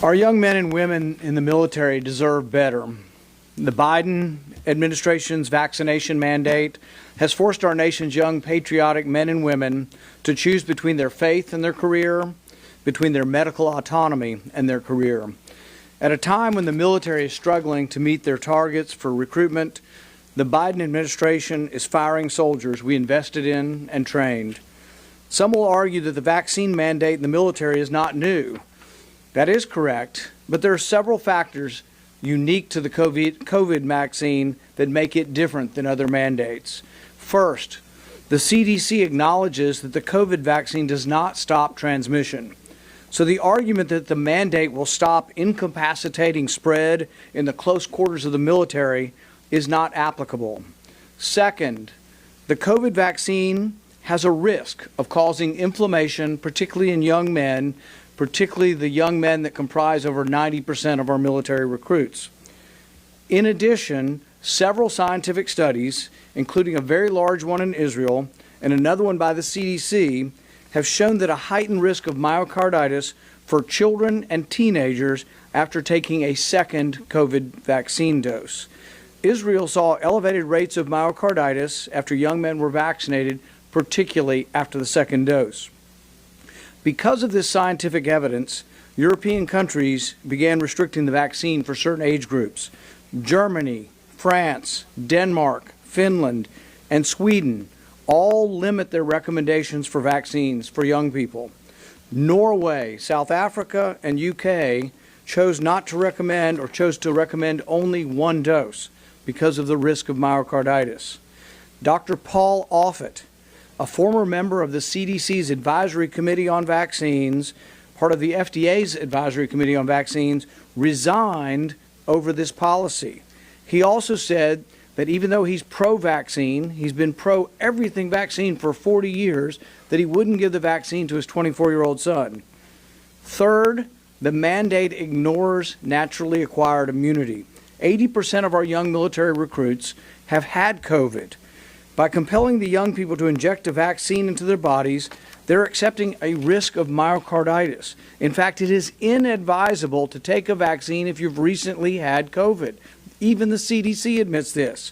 Our young men and women in the military deserve better. The Biden administration's vaccination mandate has forced our nation's young patriotic men and women to choose between their faith and their career, between their medical autonomy and their career. At a time when the military is struggling to meet their targets for recruitment, the Biden administration is firing soldiers we invested in and trained. Some will argue that the vaccine mandate in the military is not new. That is correct, but there are several factors unique to the COVID vaccine that make it different than other mandates. First, the CDC acknowledges that the COVID vaccine does not stop transmission. So the argument that the mandate will stop incapacitating spread in the close quarters of the military is not applicable. Second, the COVID vaccine has a risk of causing inflammation, particularly in young men, particularly the young men that comprise over 90% of our military recruits. In addition, several scientific studies, including a very large one in Israel and another one by the CDC, have shown that a heightened risk of myocarditis for children and teenagers after taking a second COVID vaccine dose. Israel saw elevated rates of myocarditis after young men were vaccinated, particularly after the second dose. Because of this scientific evidence, European countries began restricting the vaccine for certain age groups. Germany, France, Denmark, Finland, and Sweden all limit their recommendations for vaccines for young people. Norway, South Africa, and UK chose not to recommend or chose to recommend only one dose because of the risk of myocarditis. Dr. Paul Offit, a former member of the CDC's Advisory Committee on Vaccines, part of the FDA's Advisory Committee on Vaccines, resigned over this policy. He also said that even though he's pro-vaccine, he's been pro-everything vaccine for 40 years, that he wouldn't give the vaccine to his 24-year-old son. Third, the mandate ignores naturally acquired immunity. 80% of our young military recruits have had COVID. By compelling the young people to inject a vaccine into their bodies, they're accepting a risk of myocarditis. In fact, it is inadvisable to take a vaccine if you've recently had COVID. Even the CDC admits this.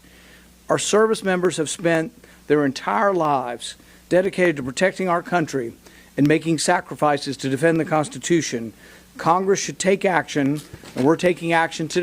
Our service members have spent their entire lives dedicated to protecting our country and making sacrifices to defend the Constitution. Congress should take action, and we're taking action today.